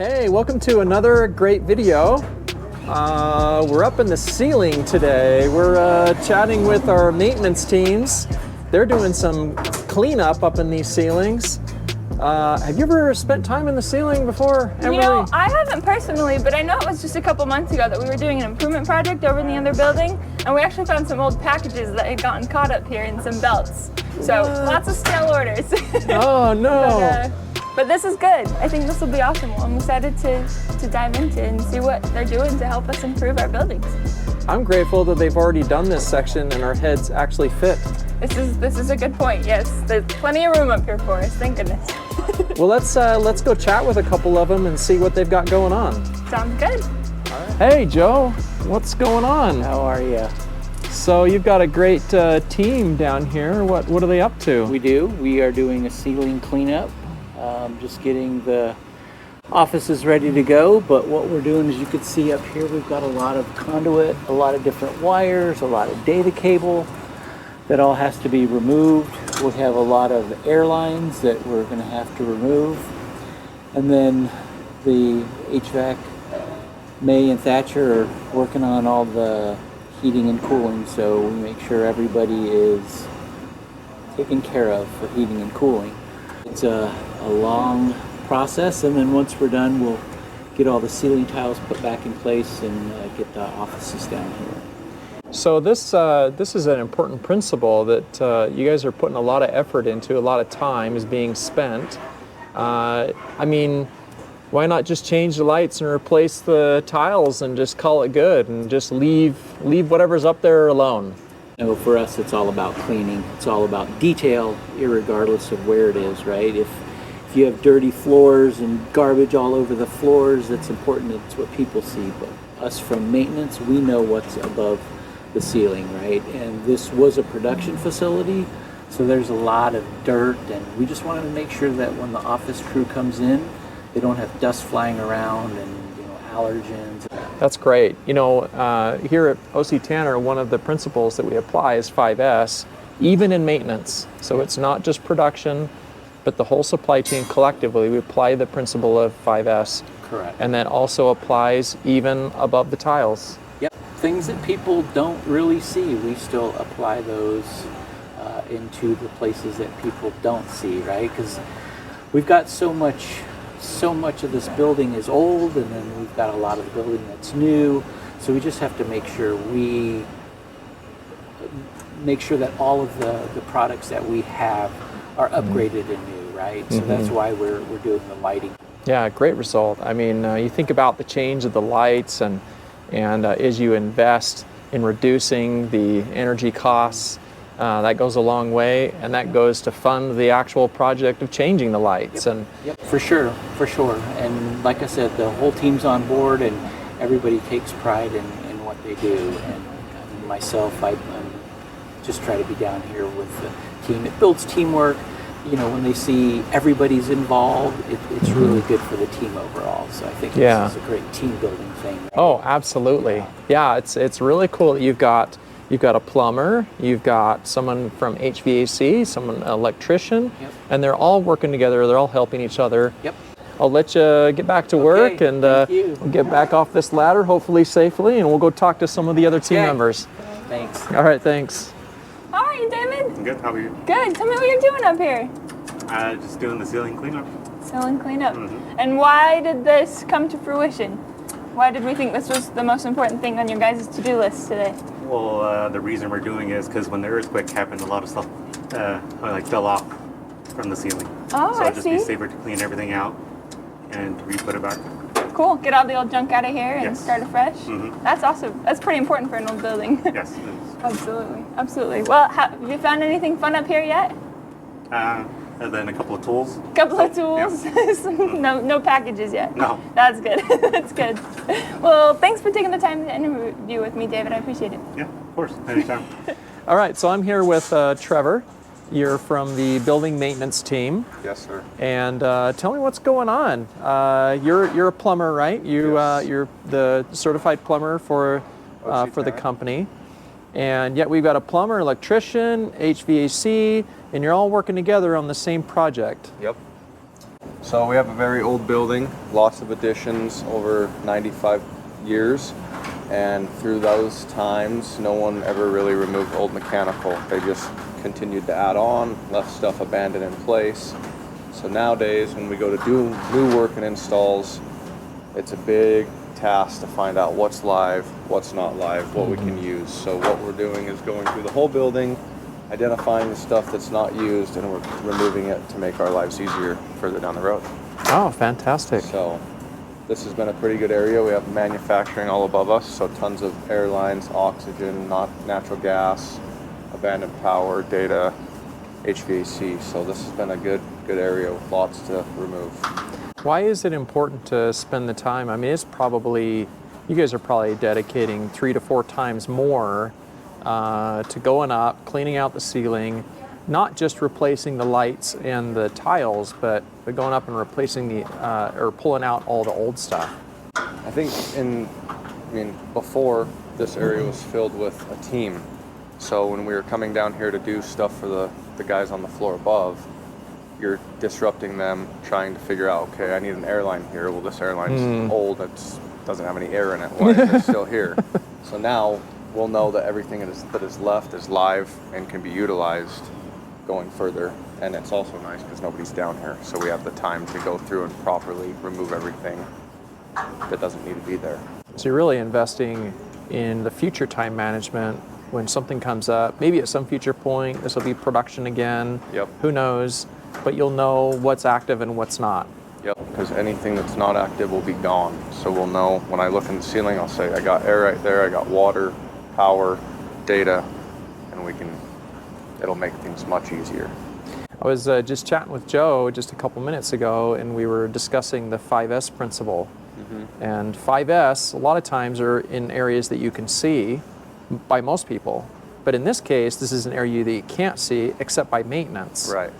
Hey, welcome to another great video. We're up in the ceiling today. We're chatting with our maintenance teams. They're doing some cleanup up in these ceilings. Have you ever spent time in the ceiling before, Emily? You know, I haven't personally, but I know it was just a couple months ago that we were doing an improvement project over in the other building, and we actually found some old packages that had gotten caught up here and some belts. So lots of stale orders. Oh no! But this is good. I think this will be awesome. I'm excited to dive into and see what they're doing to help us improve our buildings. I'm grateful that they've already done this section and our heads actually fit. This is a good point. Yes, there's plenty of room up here for us. Thank goodness. Well, let's go chat with a couple of them and see what they've got going on. Sounds good. All right. Hey, Joe, what's going on? How are you? So you've got a great team down here. What are they up to? We do. We are doing a ceiling cleanup. Just getting the offices ready to go. But what we're doing, as you can see up here, we've got a lot of conduit, a lot of different wires, a lot of data cable that all has to be removed. We have a lot of air lines that we're going to have to remove. And then the HVAC, May and Thatcher are working on all the heating and cooling, so we make sure everybody is taken care of for heating and cooling. It's a long process, and then once we're done, we'll get all the ceiling tiles put back in place and get the offices down here. So this is an important principle that you guys are putting a lot of effort into. A lot of time is being spent. I mean, why not just change the lights and replace the tiles and just call it good and just leave whatever's up there alone? No, for us, it's all about cleaning. It's all about detail, irregardless of where it is, right? If you have dirty floors and garbage all over the floors, it's important. It's what people see. But us from maintenance, we know what's above the ceiling, right? And this was a production facility, so there's a lot of dirt, and we just wanted to make sure that when the office crew comes in, they don't have dust flying around and allergens. That's great. You know, here at O.C.Tanner, one of the principles that we apply is 5S, even in maintenance. So it's not just production, but the whole supply chain collectively. We apply the principle of 5S. Correct. And that also applies even above the tiles. Yep. Things that people don't really see, we still apply those into the places that people don't see, right? Because we've got so much of this building is old, and then we've got a lot of the building that's new. So we just have to make sure that all of the products that we have are upgraded and new, right? So that's why we're doing the lighting. Yeah, great result. I mean, you think about the change of the lights and as you invest in reducing the energy costs, that goes a long way, and that goes to fund the actual project of changing the lights. Yep. Yep, for sure. And like I said, the whole team's on board, and everybody takes pride in what they do. And myself, I just try to be down here with the team. It builds teamwork. You know, when they see everybody's involved, it's really good for the team overall. So I think this is a great team building thing. Oh, absolutely. Yeah, it's really cool that you've got a plumber, you've got someone from HVAC, an electrician, and they're all working together. They're all helping each other. Yep. I'll let you get back to work, and we'll get back off this ladder, hopefully safely, and we'll go talk to some of the other team members. Thanks. All right, thanks. How are you, David? I'm good. How are you? Good. Tell me what you're doing up here. Just doing the ceiling cleanup. Ceiling cleanup. And why did this come to fruition? Why did we think this was the most important thing on your guys' to-do list today? Well, the reason we're doing it is because when the earthquake happened, a lot of stuff fell off from the ceiling. Oh, so I it'd just see. be safer to clean everything out and re-put it back. Cool. Get all the old junk out of here and start afresh. Mm-hmm. That's awesome. That's pretty important for an old building. Yes, it is. Absolutely. Well, have you found anything fun up here yet? And then a couple of tools. Couple of tools. Yeah. No packages yet. No. That's good. That's good. Well, thanks for taking the time to interview with me, David. I appreciate it. Yeah, of course. Anytime. All right, so I'm here with Trevor. You're from the building maintenance team. Yes, sir. And tell me what's going on. You're a plumber, right? You're the certified plumber for the company. And yet we've got a plumber, electrician, HVAC, and you're all working together on the same project. Yep. So we have a very old building, lots of additions over 95 years. And through those times, no one ever really removed old mechanical. They just continued to add on, left stuff abandoned in place. So nowadays, when we go to do new work and installs, it's a big task to find out what's live, what's not live, what we can use. So what we're doing is going through the whole building, identifying the stuff that's not used, and we're removing it to make our lives easier further down the road. Oh, fantastic. So this has been a pretty good area. We have manufacturing all above us, so tons of airlines, oxygen, not natural gas, abandoned power, data, HVAC. So this has been a good area with lots to remove. Why is it important to spend the time? I mean, it's probably, you guys are probably dedicating 3 to 4 times more to going up, cleaning out the ceiling, not just replacing the lights and the tiles, but going up and replacing or pulling out all the old stuff. I think before, this area was filled with a team. So when we were coming down here to do stuff for the guys on the floor above, you're disrupting them, trying to figure out, okay, I need an airline here. Well, this airline's old, it doesn't have any air in it. Why is it still here? So now we'll know that everything that is left is live and can be utilized going further. And it's also nice because nobody's down here. So we have the time to go through and properly remove everything that doesn't need to be there. So you're really investing in the future time management when something comes up. Maybe at some future point, this will be production again. Yep. Who knows? But you'll know what's active and what's not. Yep, because anything that's not active will be gone. So we'll know when I look in the ceiling, I'll say, I got air right there, I got water, power, data, and it'll make things much easier. I was just chatting with Joe just a couple minutes ago, and we were discussing the 5S principle. And 5S, a lot of times, are in areas that you can see by most people. But in this case, this is an area that you can't see except by maintenance. Right.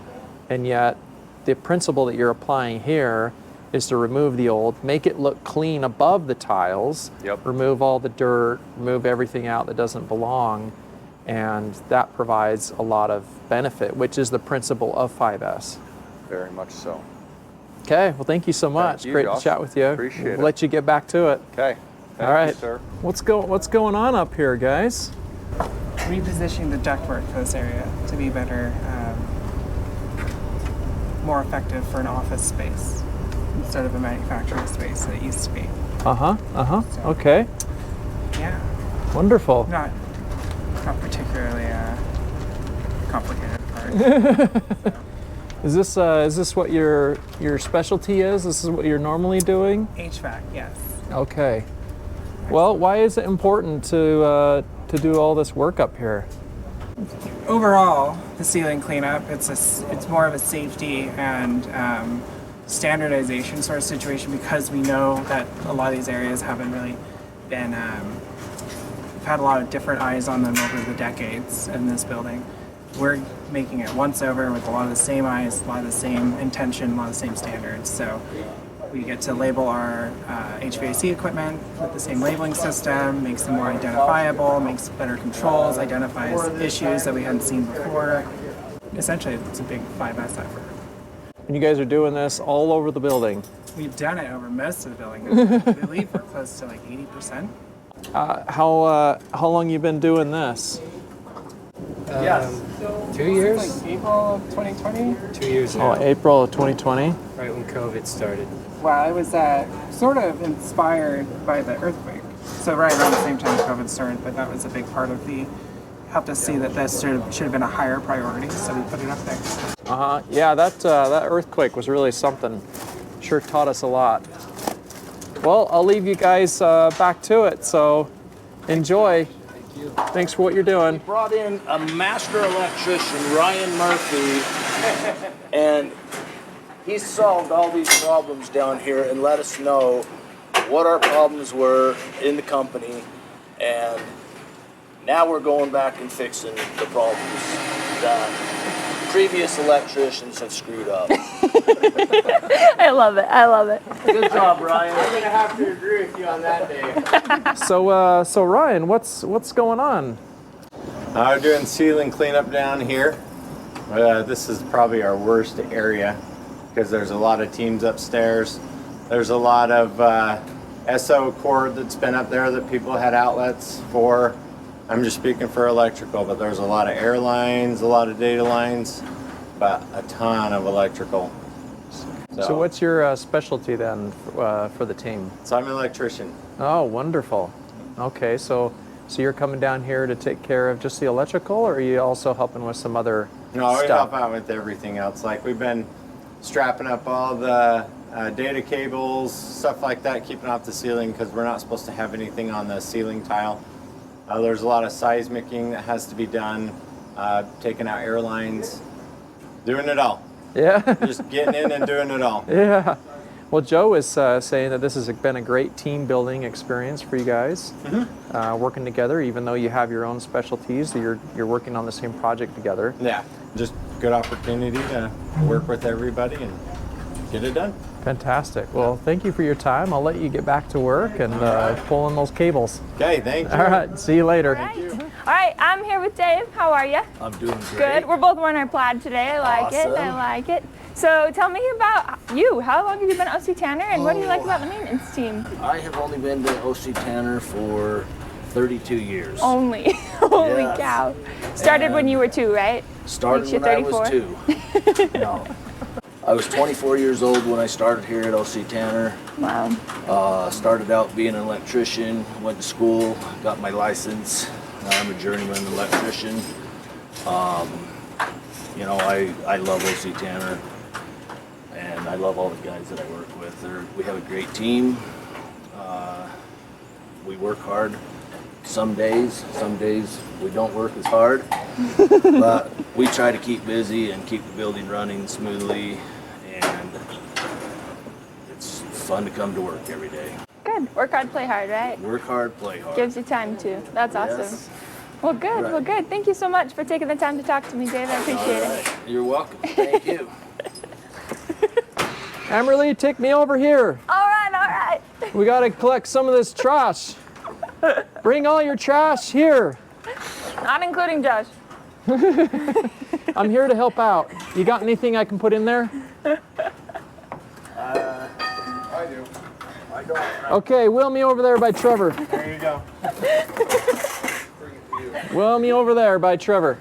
And yet, the principle that you're applying here is to remove the old, make it look clean above the tiles, remove all the dirt, remove everything out that doesn't belong, and that provides a lot of benefit, which is the principle of 5S. Very much so. Okay, well, thank you so much. You, Great Josh. to chat with you. Appreciate it. We'll let you get back to it. Okay. Thank All right, you, sir. What's going on up here, guys? Repositioning the ductwork for this area to be better, more effective for an office space instead of a manufacturing space that it used to be. Okay. Yeah, Wonderful. not particularly complicated part. Is this what your specialty is? This is what you're normally doing? HVAC, yes. Okay. Well, why is it important to do all this work up here? Overall, the ceiling cleanup, it's more of a safety and standardization sort of situation because we know that a lot of these areas haven't really been, we've had a lot of different eyes on them over the decades in this building. We're making it once over with a lot of the same eyes, a lot of the same intention, a lot of the same standards. So we get to label our HVAC equipment with the same labeling system, makes them more identifiable, makes better controls, identifies issues that we hadn't seen before. Essentially, it's a big 5S effort. And you guys are doing this all over the building. We've done it over most of the building. I believe we're close to like 80%. How long you been doing this? 2 years? Like April of 2020. 2 years now, April of 2020. right when COVID started. Wow, I was sort of inspired by the earthquake. So right around the same time COVID started, but that was a big part of helped us see that this should have been a higher priority, so we put it up there. Yeah, that earthquake was really something. Sure taught us a lot. Well, I'll leave you guys back to it, so enjoy. Thank you. Thanks for what you're doing. Brought in a master electrician, Ryan Murphy, and he solved all these problems down here and let us know what our problems were in the company, and now we're going back and fixing the problems that previous electricians have screwed up. I love it. I love it. Good job, Ryan. I'm gonna have to agree with you on that day. So Ryan, what's going on? We're doing ceiling cleanup down here. This is probably our worst area. because there's a lot of teams upstairs. There's a lot of SO cord that's been up there that people had outlets for. I'm just speaking for electrical, but there's a lot of air lines, a lot of data lines, but a ton of electrical. So what's your specialty then for the team? So I'm an electrician. Oh, wonderful. Okay, so you're coming down here to take care of just the electrical, or are you also helping with some other No, we stuff? help out with everything else. Like we've been strapping up all the data cables, stuff like that, keeping off the ceiling because we're not supposed to have anything on the ceiling tile. There's a lot of seismicking that has to be done, taking out air lines, doing it all. Yeah. Just getting in and doing it all. Yeah. Well, Joe is saying that this has been a great team building experience for you guys, working together, even though you have your own specialties, you're working on the same project together. Yeah, just good opportunity to work with everybody and get it done. Fantastic. Well, thank you for your time. I'll let you get back to work and pull in those cables. Okay, thank you. All right, see you later. All right, I'm here with Dave. How are you? I'm doing great. Good. We're both wearing our plaid today. I like it. I Awesome. like it. So tell me about you. How long have you been at O.C.Tanner, and what do you like about the maintenance team? I have only been to O.C.Tanner for 32 years. Only. Holy Yes. cow. Started when you were 2, right? Started Makes you when I was 34. 2. No. I was 24 years old when I started here at O.C.Tanner. Wow. Started out being an electrician, went to school, got my license. Now I'm a journeyman electrician. You know, I love O.C.Tanner, and I love all the guys that I work with. We have a great team. We work hard. Some days we don't work as hard, but we try to keep busy and keep the building running smoothly, and it's fun to come to work every day. Good. Work hard, play hard, right? Work hard, play hard. Gives you time to. That's awesome. Yes. Well, good. Right. Well, good. Thank you so much for taking the time to talk to me, Dave. I appreciate All it. right. You're welcome. Thank you. Amberly, take me over here. All right. We got to collect some of this trash. Bring all your trash here. Not including Josh. I'm here to help out. You got anything I can put in there? I do. I don't. Okay, wheel me over there by Trevor. There you go. Wheel me over there by Trevor.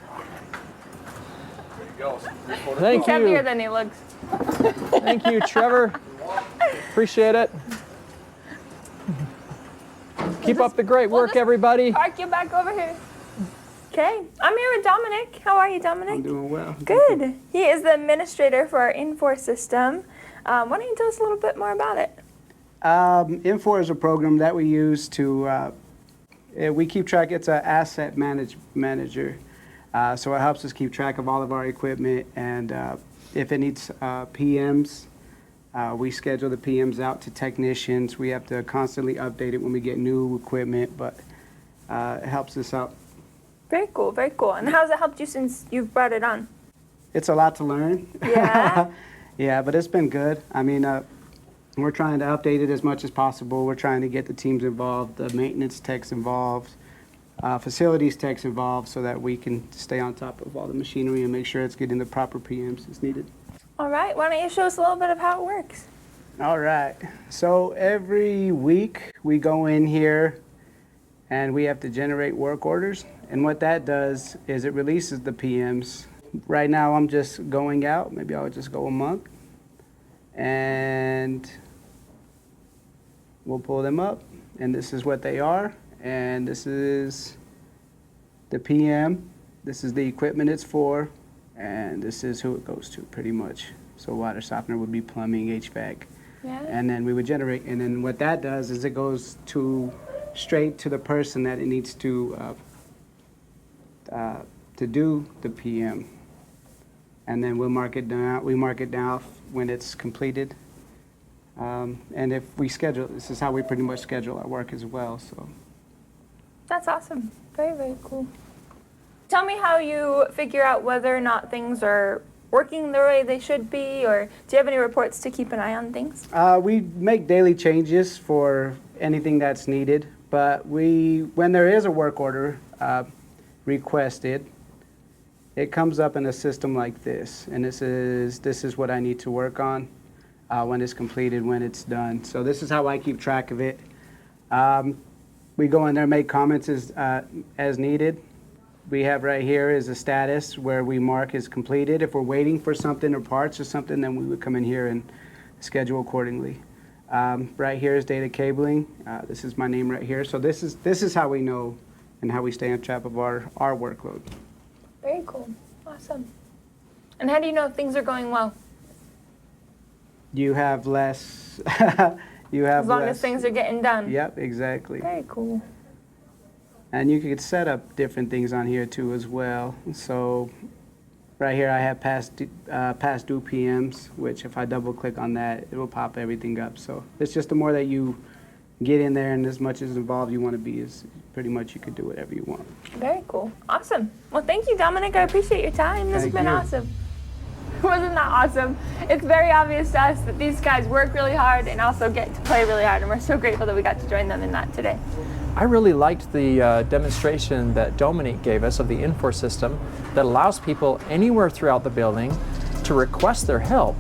There you go. Thank He's heavier you. than he looks. Thank you, Trevor. Appreciate it. Keep up the great work, everybody. Park you back over here. Okay. I'm here with Dominic. How are you, Dominic? I'm doing well. Good. He is the administrator for our Infor system. Why don't you tell us a little bit more about it? Infor is a program that we use to, we keep track, it's an asset manager. So it helps us keep track of all of our equipment, and if it needs PMs, we schedule the PMs out to technicians. We have to constantly update it when we get new equipment, but it helps us out. Very cool, very cool. And how's it helped you since you've brought it on? It's a lot to learn. Yeah? Yeah, but it's been good. I mean, we're trying to update it as much as possible. We're trying to get the teams involved, the maintenance techs involved, facilities techs involved, so that we can stay on top of all the machinery and make sure it's getting the proper PMs as needed. All right. Why don't you show us a little bit of how it works? All right. So every week we go in here and we have to generate work orders. And what that does is it releases the PMs. Right now I'm just going out. Maybe I'll just go a month. And we'll pull them up. And this is what they are. And this is the PM. This is the equipment it's for. And this is who it goes to, pretty much. So water softener would be plumbing, HVAC. Yeah. And then we would generate, and then what that does is it goes to straight to the person that it needs to do the PM. And then we'll mark it down. We mark it down when it's completed. And if we schedule, this is how we pretty much schedule our work as well. So That's awesome. Very, very cool. Tell me how you figure out whether or not things are working the way they should be, or do you have any reports to keep an eye on things? we make daily changes for anything that's needed, but when there is a work order requested, it comes up in a system like this, and this is what I need to work on when it's completed, when it's done. So this is how I keep track of it. We go in there, make comments as needed. We have right here is a status where we mark as completed. If we're waiting for something or parts or something, then we would come in here and schedule accordingly. Right here is data cabling. This is my name right here. So this is how we know and how we stay on top of our workload. Very cool. Awesome. And how do you know if things are going well? You have less. You have As long less. as things are getting done. Yep, exactly. Very cool. And you could set up different things on here too as well. So right here I have past due PMs, which if I double click on that, it will pop everything up. So it's just the more that you get in there and as much as involved you want to be, is pretty much you could do whatever you want. Very cool. Awesome. Well, thank you, Dominic. I appreciate your time. This has Thank been you. awesome. Wasn't that awesome? It's very obvious to us that these guys work really hard and also get to play really hard, and we're so grateful that we got to join them in that today. I really liked the demonstration that Dominique gave us of the Infor system that allows people anywhere throughout the building to request their help.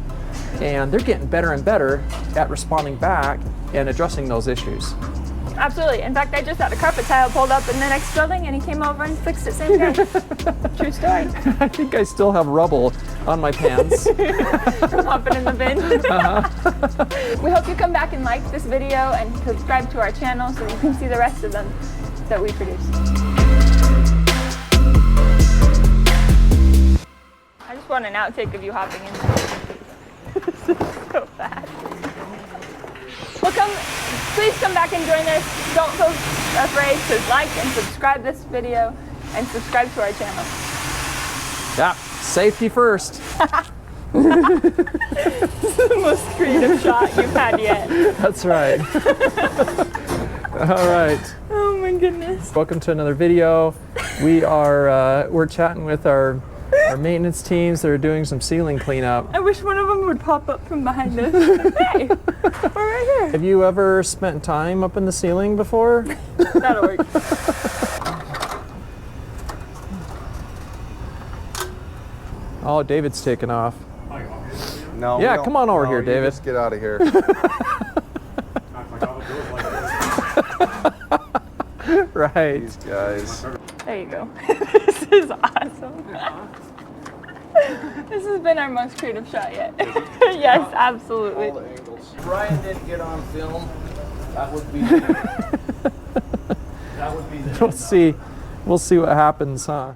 And they're getting better and better at responding back and addressing those issues. Absolutely. In fact, I just had a carpet tile pulled up in the next building, and he came over and fixed it same day. True story. I think I still have rubble on my pants. Pop it in the bin. We hope you come back and like this video and subscribe to our channel so you can see the rest of them that we produce. I just want an outtake of you hopping in. This is so bad. Well, please come back and join us. Don't feel afraid to like and subscribe this video and subscribe to our channel. Yeah, safety first. This is the most creative shot you've had yet. That's right. All right. Oh my goodness. Welcome to another video. We're chatting with our maintenance teams that are doing some ceiling cleanup. I wish one of them would pop up from behind us. Hey, we're right here. Have you ever spent time up in the ceiling before? That'll work. Oh, David's taking off. No. Yeah, we don't- come on over no, here, you David. Just get out of here. Right. These guys. There you go. This is awesome. This has been our most creative shot yet. Yes, absolutely. All the angles. If Ryan didn't get on film, that would be that would be the We'll see what happens, huh?